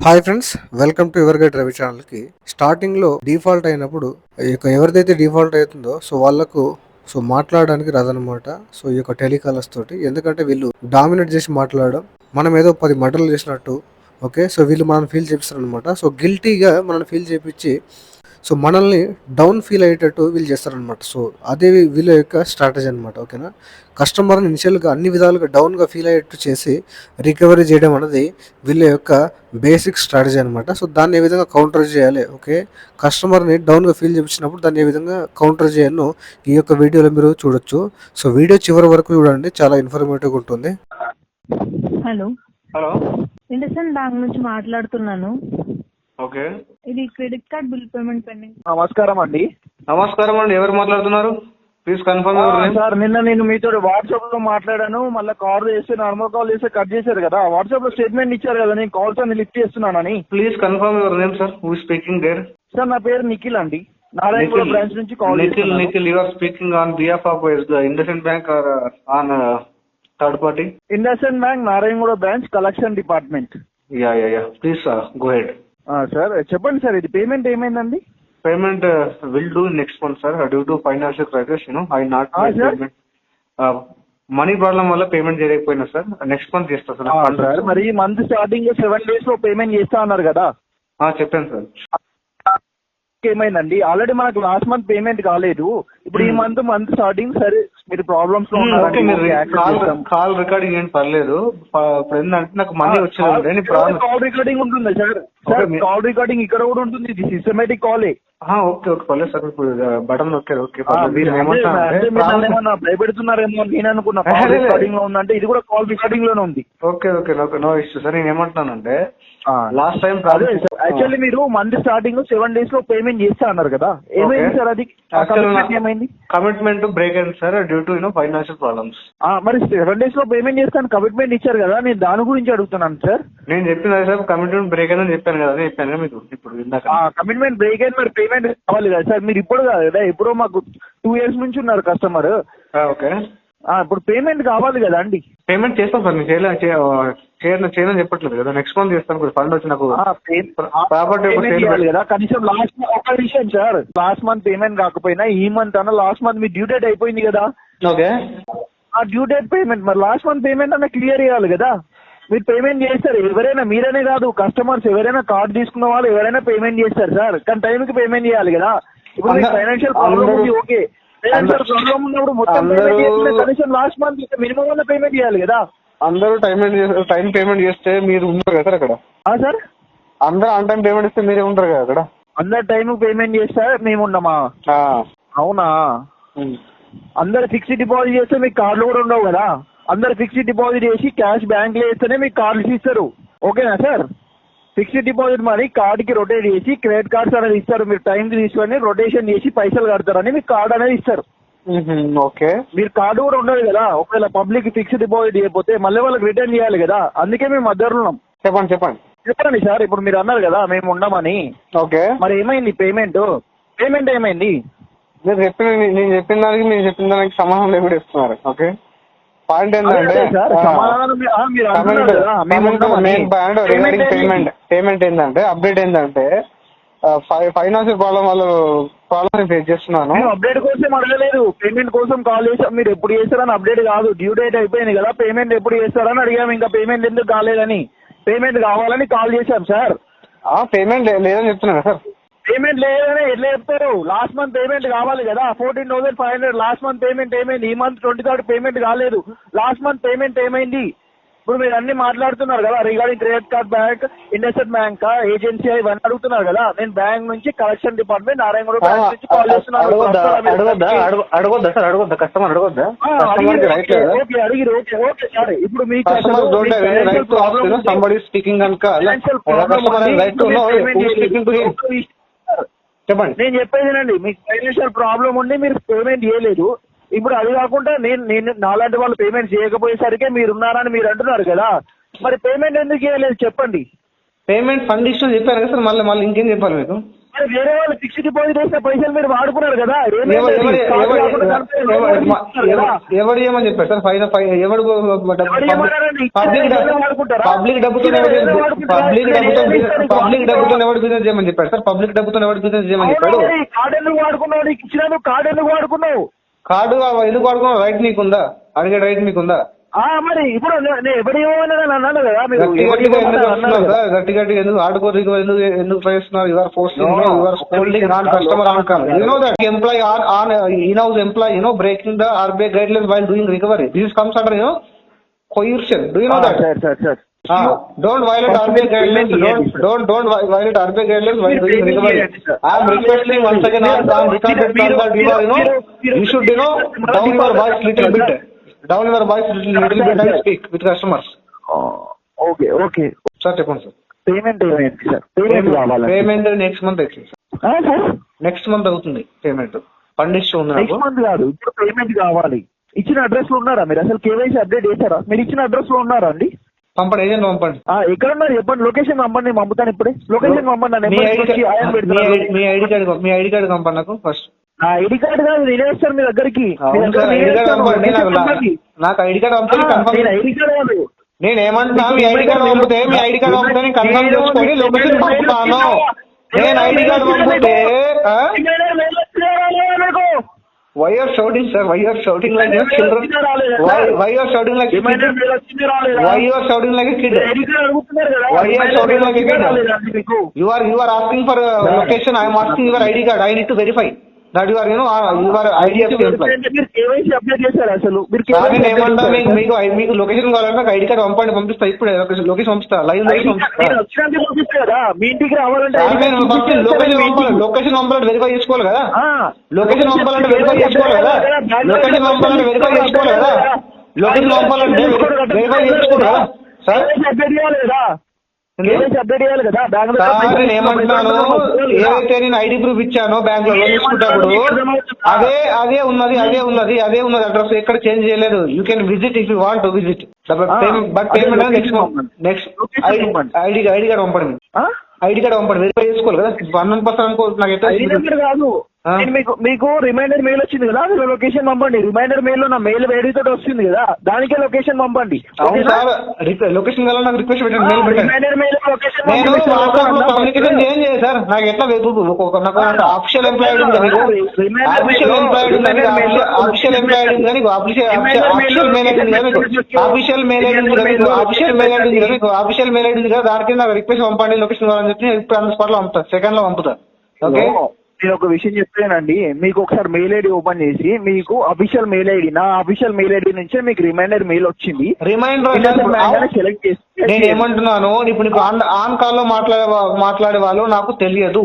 Hi friends, welcome to your guide Ravi ఛానల్కి. స్టార్టింగ్లో default అయినప్పుడు ఎవరిదైతే డిఫాల్ట్ అవుతుందో వాళ్ళకు మాట్లాడడానికి రాదనమాట. ఈ యొక్క టెలికాలర్స్ తోటి, ఎందుకంటే వీళ్ళు డామినేట్ చేసి మాట్లాడడం, మనం ఏదో 10 మర్డర్లు చేసినట్టు. ఓకే, వీళ్ళు మనం ఫీల్ చేపిస్తారు అనమాట. గిల్టీగా మనం ఫీల్ చేపించి మనల్ని డౌన్ ఫీల్ అయ్యేటట్టు వీళ్ళు చేస్తారనమాట. అదే వీళ్ళ యొక్క స్ట్రాటజీ అనమాట. ఓకేనా, కస్టమర్ని ఇనిషియల్గా అన్ని విధాలుగా డౌన్గా ఫీల్ అయ్యేట్టు చేసి రికవరీ చేయడం అనేది వీళ్ళ యొక్క బేసిక్ స్ట్రాటజీ అనమాట. దాన్ని ఏ విధంగా కౌంటర్ చేయాలి, ఓకే, కస్టమర్ని డౌన్గా ఫీల్ చేయించినప్పుడు దాన్ని ఏ విధంగా కౌంటర్ చేయాలో ఈ యొక్క వీడియోలో మీరు చూడొచ్చు. వీడియో చివరి వరకు చూడండి, చాలా ఇన్ఫర్మేటివ్గా ఉంటుంది. హలో హలో, ఇండస్ఇండ్ బ్యాంక్ నుంచి మాట్లాడుతున్నాను. ఓకే. ఇది credit card bill payment pending. నమస్కారం అండి. నమస్కారం అండి, ఎవరు మాట్లాడుతున్నారు? Please confirm. సార్, నిన్న నేను మీతో వాట్సాప్ లో మాట్లాడాను. మళ్ళీ కాల్ చేస్తే, నార్మల్ కాల్ చేస్తే కట్ చేశారు కదా. వాట్సాప్ లో స్టేట్మెంట్ ఇచ్చారు కదా, నేను కాల్స్ అన్ని లిఫ్ట్ చేస్తున్నానని. Please confirm your name sir. Who speaking there? Sir, నా పేరు నిఖిల్ అండి. నారాయణగూడ బ్రాంచ్ నుంచి కాల్ చేస్తున్నాను. Nikhil, you are speaking on behalf of IndusInd bank or on third party? IndusInd bank Narayanguda branch collection department. Yeah please go head. Sir చెప్పండి sir, ఇది payment ఏమైందండి? Payment will do next month sir, due to financial crisis I not payment. Money problem వల్ల payment చేయలేకపోయినా sir. Next month చేస్తా sir. మరి ఈ month starting 7 days లో payment చేస్తా అన్నారు కదా. చెప్పాను సార్. ఏమైందండి, ఆల్రెడీ మనకు లాస్ట్ మంత్ పేమెంట్ కాలేదు. ఇప్పుడు ఈ మంత్ స్టార్టింగ్ సరే మీరు ప్రాబ్లమ్స్ లో కాల్ రికార్డింగ్ ఏం పర్లేదు. ఇప్పుడు ఏంటంటే నాకు మనీ వచ్చింది. కాల్ రికార్డింగ్ ఉంటుందా సార్? కాల్ రికార్డింగ్ ఇక్కడ కూడా ఉంటుంది. ఇది సిస్టమేటిక్ కాలే. ఓకే పర్లేదు సార్. ఇప్పుడు బటన్ నొక్కారు. ఓకే, భయపెడుతున్నారేమో నేను అనుకున్నా. కాల్ రికార్డింగ్ లో ఉందంటే ఇది కూడా కాల్ రికార్డింగ్ లోనే ఉంది. Okay no issue sir. నేను ఏమంటున్నానంటే, లాస్ట్ టైం యాక్చువల్లీ మీరు మంత్ స్టార్టింగ్ 7 days లో పేమెంట్ చేస్తా అన్నారు కదా, ఏమైంది సార్? అది ఏమైంది? కమిట్మెంట్ బ్రేక్ అయింది sir, due to financial problems. మరి 7 days లో పేమెంట్ చేస్తాను కమిట్మెంట్ ఇచ్చారు కదా, నేను దాని గురించి అడుగుతున్నాను సార్. నేను చెప్పిన సార్ కమిట్మెంట్ బ్రేక్ అయిందని చెప్పాను కదా, చెప్పాను కదా మీకు. ఇప్పుడు కమిట్మెంట్ బ్రేక్ అయింది, మరి పేమెంట్ కావాలి కదా సార్. మీరు ఇప్పుడు కాదు కదా, ఎప్పుడో మాకు 2 years నుంచి ఉన్నారు కస్టమర్. ఓకే, ఇప్పుడు పేమెంట్ కావాలి కదా అండి. పేమెంట్ చేస్తాం సార్. నేను చేయని చెప్పట్లేదు కదా. నెక్స్ట్ మంత్ చేస్తాను. ఫండ్ వచ్చి నాకు ప్రాపర్టీ కదా. కనీసం లాస్ట్ ఒక విషయం సార్, లాస్ట్ మంత్ పేమెంట్ కాకపోయినా ఈ మంత్ అన్న లాస్ట్ మంత్ మీ డ్యూ డేట్ అయిపోయింది కదా. ఓకే, ఆ డ్యూ డేట్ పేమెంట్ మరి లాస్ట్ మంత్ పేమెంట్ అన్న క్లియర్ చేయాలి కదా. మీరు పేమెంట్ చేస్తారు, ఎవరైనా మీరనే కాదు, కస్టమర్స్ ఎవరైనా కార్డు తీసుకున్న వాళ్ళు ఎవరైనా పేమెంట్ చేస్తారు సార్. కానీ టైంకి పేమెంట్ చేయాలి కదా. ఇప్పుడు ఫైనాన్షియల్ ప్రాబ్లమ్ ఉంది, ఓకే, ఫైనాన్షియల్ ప్రాబ్లమ్ ఉన్నప్పుడు మొత్తం కనీసం లాస్ట్ మంత్ మినిమం వల్ల పేమెంట్ చేయాలి కదా. అందరూ టైం పేమెంట్ చేస్తే మీరు ఉంటారు కదా అక్కడ సార్. అందరూ ఆన్ టైం పేమెంట్ ఇస్తే మీరే ఉంటారు కదా అక్కడ. అందరు టైం పేమెంట్ చేస్తే మేము ఉండమా? అవునా? అందరు ఫిక్స్డ్ డిపాజిట్ చేస్తే మీకు కార్డులు కూడా ఉండవు కదా. అందరు ఫిక్స్డ్ డిపాజిట్ చేసి క్యాష్ బ్యాంక్ లో వేస్తేనే మీకు కార్డులు ఇస్తారు. ఓకేనా సార్? ఫిక్స్డ్ డిపాజిట్ మనీ కార్డుకి రొటేట్ చేసి క్రెడిట్ కార్డ్స్ అనేది ఇస్తారు. మీరు టైంకి తీసుకొని రొటేషన్ చేసి పైసలు కడతారని మీకు కార్డు అనేది ఇస్తారు. ఓకే, మీరు కార్డు కూడా ఉండదు కదా. ఒకవేళ పబ్లిక్ ఫిక్స్డ్ డిపాజిట్ చేయకపోతే మళ్ళీ వాళ్ళకి రిటర్న్ చేయాలి కదా. అందుకే మేము మధ్యలో ఉన్నాం. చెప్పండి సార్. ఇప్పుడు మీరు అన్నారు కదా మేము ఉండమని. ఓకే, మరి ఏమైంది పేమెంట్ ఏమైంది? నేను చెప్పిన దానికి సమాధానం లేకుండా ఇస్తున్నారు. ఓకే, పాయింట్ ఏంటంటే పేమెంట్ ఏంటంటే అప్డేట్ ఏంటంటే ఫైనాన్షియల్ ప్రాబ్లమ్ ఫేస్ చేస్తున్నాను. అప్డేట్ కోసం అడగలేదు, పేమెంట్ కోసం కాల్ చేసాం. మీరు ఎప్పుడు చేస్తారని అప్డేట్ కాదు, డ్యూ డేట్ అయిపోయింది కదా, పేమెంట్ ఎప్పుడు చేస్తారని అడిగాము. ఇంకా పేమెంట్ ఎందుకు కాలేదని, పేమెంట్ కావాలని కాల్ చేశాం సార్. పేమెంట్ లేదని చెప్తున్నా సార్. పేమెంట్ లేదని ఎట్లా చెప్తారు? లాస్ట్ మంత్ పేమెంట్ కావాలి కదా, 14,500 లాస్ట్ మంత్ పేమెంట్ ఏమైంది? ఈ మంత్ 23rd పేమెంట్ కాలేదు. లాస్ట్ మంత్ పేమెంట్ ఏమైంది? ఇప్పుడు మీరు అన్ని మాట్లాడుతున్నారు కదా regarding credit card bank, IndusInd bank, agency ఇవన్నీ అడుగుతున్నారు కదా. నేను బ్యాంక్ నుంచి కలెక్షన్ డిపార్ట్మెంట్ నారాయణగూడ బ్యాంక్ నుంచి కాల్ చేస్తున్నాను. అడగొద్దా కస్టమర్ అడగొద్దా? ఓకే అడిగిరు. ఓకే సార్, ఇప్పుడు మీకు చెప్పండి. నేను చెప్పేదేనండి, మీకు ఫైనాన్షియల్ ప్రాబ్లం ఉండి మీరు పేమెంట్ చేయలేదు. ఇప్పుడు అది కాకుండా నేను నాలాంటి వాళ్ళు పేమెంట్ చేయకపోయేసరికి మీరు ఉన్నారని మీరు అంటున్నారు కదా. మరి పేమెంట్ ఎందుకు చేయలేదు చెప్పండి. పేమెంట్ ఫండ్ ఇష్యూ చెప్పారు కదా సార్. మళ్ళీ ఇంకేం చెప్పాలి మీకు? వేరే వాళ్ళు ఫిక్స్డ్ డిపాజిట్ చేసిన పైసలు మీరు వాడుకున్నారు కదా. ఎవరు ఏమని చెప్పారు సార్? ఎవరు పబ్లిక్ డబ్బుతో ఎవరు బిజినెస్ చేయమని చెప్పారు సార్? పబ్లిక్ డబ్బుతో ఎవరు బిజినెస్ చేయమని చెప్పాడు? కార్డు ఎందుకు వాడుకున్నావు? నీకు ఇచ్చిన కార్డు ఎందుకు వాడుకున్నావు? కార్డు ఎందుకు వాడుకున్నావు? రైట్ నీకుందా? అడిగే రైట్ మీకుందా? మరి ఇప్పుడు అన్నాను కదా మీరు గట్టి గట్టిగా ఎందుకు ఆడుకోరు? ఎందుకు ట్రై చేస్తున్నారు? Your posting your scolding non customer on call. You know that employee on in-house employee breaking the RBI guidelines while doing recovery. This comes under coercion. Do you know that? Sir. Don't violate RBI guidelines. Don't violate RBI guidelines while doing recovery. I am requesting once again on recorded call that you should down your voice little bit. Down your voice little bit and speak with customers. Okay. Sir, చెప్పండి sir. Payment sir? Payment next month అవుతుంది sir. Next month అవుతుంది payment. Fund issue ఉంది. Next month కాదు, ఇప్పుడు payment కావాలి. ఇచ్చిన address లో ఉన్నారా మీరు? అసలు కేవైసీ అప్డేట్ చేశారా? మీరు ఇచ్చిన అడ్రస్ లో ఉన్నారా అండి? పంపండి, ఏజెంట్ పంపండి. ఎక్కడ ఉన్నారు చెప్పండి. లొకేషన్ పంపండి, నేను పంపుతాను ఇప్పుడే. లొకేషన్ పంపండి. మీ ఐడి కార్డు పంపండి నాకు ఫస్ట్. ఐడి కార్డు కాదు, నేనే వస్తాను మీ దగ్గరికి. నాకు ఐడి కార్డు పంపండి. ఐడి కార్డు కాదు, నేను ఏమంటున్నా, మీ ఐడి కార్డు పంపితే నేను కన్ఫర్మ్ చేసుకొని లొకేషన్ పంపుతాను. నేను ఐడి కార్డు పంపితే why you are shouting, sir? Why you are shouting like a children? Why you are shouting like a kid? Why you are shouting like a kid? Why you are shouting like a kid? You are asking for location. I am asking your ID card. I need to verify that you are IDFC employee. మీరు KYC update చేశారు అసలు? నేను ఏమంటా, మీకు location కావాలంటే నాకు ID card పంపిస్తా. ఇప్పుడు లొకేషన్ పంపిస్తా, లైవ్ పంపిస్తా కదా. మీ ఇంటికి రావాలంటే లొకేషన్ పంపాలంటే వెరిఫై చేసుకోవాలి కదా. లొకేషన్ పంపాలంటే వెరిఫై చేసుకోవాలి కదా. లొకేషన్ పంపాలంటే వెరిఫై చేసుకోవాలి కదా. లొకేషన్ పంపాలంటే వెరిఫై చేసుకోవాలి కదా సార్. అప్డేట్ చేయాలి కదా. అప్డేట్ చేయాలి కదా. నేను ఏమంటున్నాను, ఏదైతే నేను ఐడి ప్రూఫ్ ఇచ్చానో బ్యాంక్ లో లోన్ తీసుకుంటప్పుడు అదే ఉన్నది అడ్రస్ ఎక్కడ చేంజ్ చేయలేదు. You can visit if you want to visit. But payment next ID card పంపండి. ఐడి కార్డు పంపండి, వెరిఫై చేసుకోవాలి కదా. 100% అనుకో. నాకు ఎట్లా కాదు, మీకు రిమైండర్ మెయిల్ వచ్చింది కదా, అందులో లొకేషన్ పంపండి. రిమైండర్ మెయిల్ లో నా మెయిల్ వేడితో వస్తుంది కదా, దానికే లొకేషన్ పంపండి. అవును సార్, లొకేషన్ కావాలి నాకు రిక్వెస్ట్ పెట్టండి, మెయిల్ పెట్టండి. నేను కమ్యూనికేషన్ చేంజ్ చేయాలి సార్. నాకు ఎట్లా నాకు ఆఫీషియల్ ఎంప్లాయిడ్ ఉంది కదా, ఆఫీషియల్ ఎంప్లాయిడ్ ఉంది కానీ ఆఫీషియల్ ఎంప్లాయిడ్ ఉంది కానీ ఆఫీషియల్ మెయిల్ ఐడి ఉంది కదా మీకు, ఆఫీషియల్ మెయిల్ ఐడి ఉంది కదా మీకు, ఆఫీషియల్ మెయిల్ ఐడి ఉంది కదా మీకు, ఆఫీషియల్ మెయిల్ ఐడి ఉంది కదా, దానికి నాకు రిక్వెస్ట్ పంపండి లొకేషన్ కావాలని చెప్పి ఇప్పుడు అంత స్పాట్ లో పంపుతా, సెకండ్ లో పంపుతా. ఓకే, నేను ఒక విషయం చెప్తానండి. మీకు ఒకసారి మెయిల్ ఐడి ఓపెన్ చేసి మీకు అఫీషియల్ మెయిల్ ఐడి, నా అఫీషియల్ మెయిల్ ఐడి నుంచే మీకు రిమైండర్ మెయిల్ వచ్చింది. రిమైండర్ సెలెక్ట్ చేసి నేను ఏమంటున్నాను, ఇప్పుడు నీకు ఆన్ కాల్ లో మాట్లాడే వాళ్ళు నాకు తెలియదు.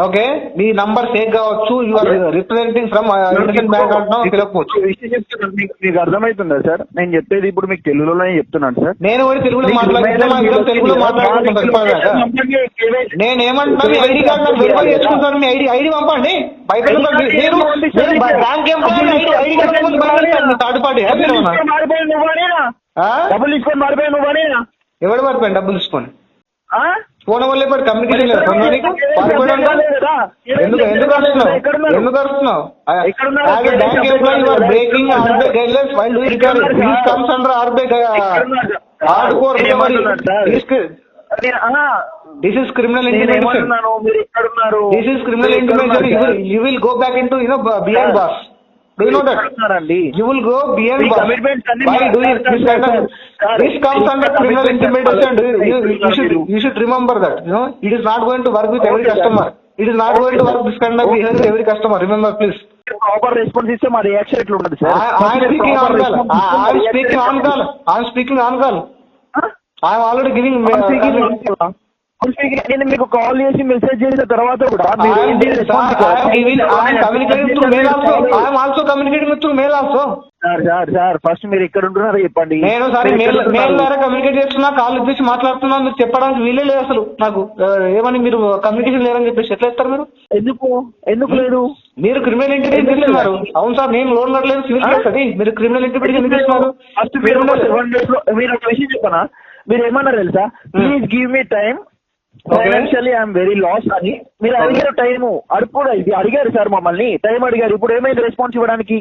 ఓకే, మీ నంబర్ ఫేక్ కావచ్చు, you are representing from Indian bank అంటున్నావు, తెలియకపోవచ్చు. విషయం చెప్తున్నాను, మీకు అర్థమవుతుందా సార్? నేను చెప్పేది ఇప్పుడు మీకు తెలుగులోనే చెప్తున్నాను సార్. నేను కూడా తెలుగులో మాట్లాడుతున్నాను. నేను ఏమంటున్నాను, మీ ఐడి కార్డు నాకు వెరిఫై చేసుకుంటాను. మీ ఐడి పంపండి. బ్యాంక్ థర్డ్ పార్టీ డబ్బులు తీసుకొని మారిపోయి నువ్వు ఎవడు మారిపోయాను? డబ్బులు తీసుకొని ఫోన్ వల్ల ఇప్పుడు కమ్యూనికేషన్ లేదు. ఎందుకు అరుస్తున్నావు? Bank employee you are breaking RBI guidelines while doing recovery. This comes under RBI hardcore recovery. This is criminal intimidation. This is criminal intimidation. You will go back into behind bars. Do you know that? You will go beyond while doing this kind of. This comes under criminal intimidation. You should remember that. It is not going to work with every customer. It is not going to work this kind of behavior with every customer. Remember, please. Proper response ఇస్తే మా reaction ఎట్లా ఉంటుంది sir? I am speaking on call. I am speaking on call. I am already giving. నేను మీకు call చేసి message చేసిన తర్వాత కూడా సార్ ఫస్ట్ మీరు ఎక్కడ ఉంటున్నారో చెప్పండి. నేను సరే మెయిల్ ద్వారా కమ్యూనికేట్ చేస్తున్నా, కాల్ చేసి మాట్లాడుతున్నా, మీకు చెప్పడానికి వీలే లేదు అసలు. నాకు ఏమని మీరు కమ్యూనికేషన్ లేదని చెప్పేసి ఎట్లా ఇస్తారు మీరు? ఎందుకు లేదు? మీరు క్రిమినల్ ఇంటిమేషన్ ఇస్తున్నారు. అవును సార్, నేను లోన్ కట్టలేదు, సివిల్ కేసు అది. మీరు క్రిమినల్ ఇంటిమేషన్ ఎందుకు ఇస్తున్నారు? మీరు ఒక విషయం చెప్పనా, మీరు ఏమన్నారు తెలుసా? Please give me time, financially I'm very loss అని మీరు అడిగారు టైము అప్పుడు ఇది అడిగారు సార్ మమ్మల్ని టైం అడిగారు ఇప్పుడు ఏమైంది రెస్పాన్స్ ఇవ్వడానికి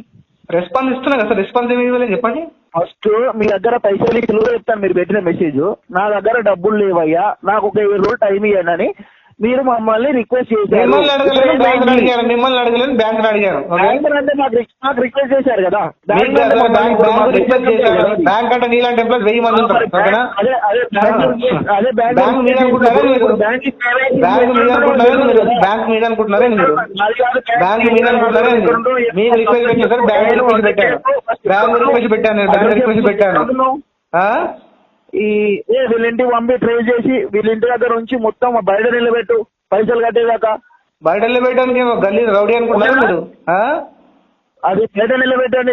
రెస్పాన్స్ ఇస్తున్నా కదా సార్, రెస్పాన్స్ ఏమి ఇవ్వలేదు చెప్పండి. ఫస్ట్ మీ దగ్గర పైసలు తెలుగు చెప్తాను మీరు పెట్టిన మెసేజ్ నా దగ్గర డబ్బులు లేవయ్యా నాకు ఒక 7 రోజులు టైం ఇవ్వండి అని మీరు మమ్మల్ని రిక్వెస్ట్ చేశారు. మిమ్మల్ని అడగలేదు, బ్యాంక్ అడిగారు. మిమ్మల్ని అడగలేదు, బ్యాంక్ అడిగారు. బ్యాంక్ అంటే నాకు రిక్వెస్ట్ చేశారు కదా. బ్యాంక్ అంటే నీలాంటి ఎంప్లాయ్ 1000 మంది ఉంటారు. ఓకేనా? బ్యాంక్ మీద అనుకుంటున్నారా మీరు? బ్యాంక్ మీద అనుకుంటున్నారా మీరు? బ్యాంక్ మీద అనుకుంటున్నారా మీకు రిక్వెస్ట్ పెట్టాను సార్, బ్యాంక్ రిక్వెస్ట్ పెట్టాను, బ్యాంక్ రిక్వెస్ట్ పెట్టాను. వీళ్ళింటికి పంపి ట్రేస్ చేసి వీళ్ళింటి దగ్గర నుంచి మొత్తం బయట నిలబెట్టు పైసలు కట్టేదాకా. బయట నిలబెట్టడానికి గల్లీ రౌడీ అనుకుంటున్నారు మీరు? అది బయట నిలబెట్టండి.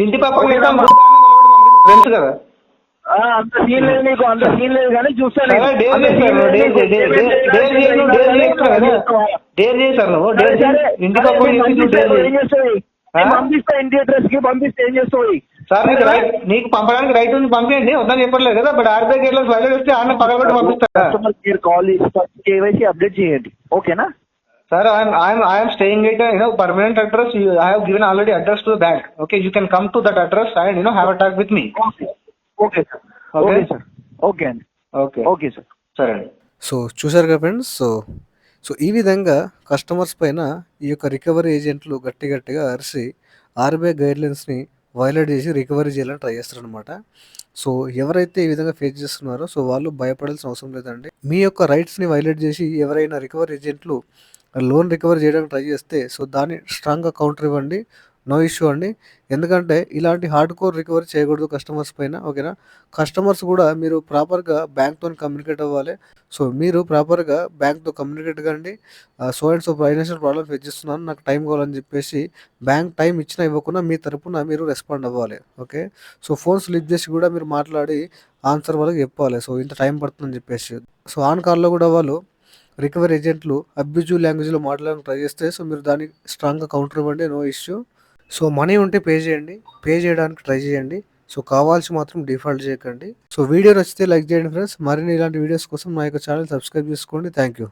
ఇంటి పక్కన తెలుసు కదా. అంత సీన్ లేదు నీకు, అంత సీన్ లేదు కానీ చూస్తాను. ఇంటి పక్కన ఏం చేస్తావు? పంపిస్తా ఇంటి అడ్రస్ కి పంపిస్తే ఏం చేస్తావు? సార్ నీకు పంపడానికి రైట్ ఉంది, పంపించండి, వద్దని చెప్పట్లేదు కదా. బట్ ఆర్బీఐ గేట్ లో ఫైల్ వస్తే ఆడ పగలబెట్టి పంపిస్తారు. కాల్ కేవైసీ అప్డేట్ చేయండి, ఓకేనా sir? I'm staying at permanent address. I have given already address to bank. Okay, you can come to that address and have a talk with me. Okay sir, okay sir, okay అండి, okay okay sir, సరే అండి. So చూసారు కదా friends. So ఈ విధంగా customers పైన ఈ యొక్క రికవరీ ఏజెంట్లు గట్టిగా అరిసి ఆర్బీఐ గైడ్లైన్స్ని వైలేట్ చేసి రికవరీ చేయాలని ట్రై చేస్తారనమాట. సో ఎవరైతే ఈ విధంగా ఫేస్ చేస్తున్నారో సో వాళ్ళు భయపడాల్సిన అవసరం లేదండి. మీ యొక్క రైట్స్ని వైలేట్ చేసి ఎవరైనా రికవరీ ఏజెంట్లు లోన్ రికవరీ చేయడానికి ట్రై చేస్తే సో దాన్ని స్ట్రాంగ్గా కౌంటర్ ఇవ్వండి, నో ఇష్యూ అండి. ఎందుకంటే ఇలాంటి హార్డ్ కోర్ రికవరీ చేయకూడదు కస్టమర్స్ పైన, ఓకేనా? కస్టమర్స్ కూడా మీరు ప్రాపర్గా బ్యాంక్తో కమ్యూనికేట్ అవ్వాలి. సో మీరు ప్రాపర్గా బ్యాంక్తో కమ్యూనికేట్ కండి. So and so financial problem face చేస్తున్నాను, నాకు టైం కావాలని చెప్పేసి బ్యాంక్ టైం ఇచ్చినా ఇవ్వకుండా మీ తరపున మీరు రెస్పాండ్ అవ్వాలి, ఓకే? సో ఫోన్ స్లిప్ చేసి కూడా మీరు మాట్లాడి ఆన్సర్ వాళ్ళకి చెప్పాలి, సో ఇంత టైం పడుతుందని చెప్పేసి. సో ఆన్ కాల్లో కూడా వాళ్ళు రికవరీ ఏజెంట్లు అబ్యూజివ్ లాంగ్వేజ్లో మాట్లాడడానికి ట్రై చేస్తే సో మీరు దానికి స్ట్రాంగ్గా కౌంటర్ ఇవ్వండి, నో ఇష్యూ. సో మనీ ఉంటే పే చేయండి, పే చేయడానికి ట్రై చేయండి. సో కావాల్సి మాత్రం డిఫాల్ట్ చేయకండి. సో వీడియో నచ్చితే లైక్ చేయండి ఫ్రెండ్స్. మరిన్ని ఇలాంటి వీడియోస్ కోసం నా యొక్క ఛానల్ సబ్స్క్రైబ్ చేసుకోండి. Thank you.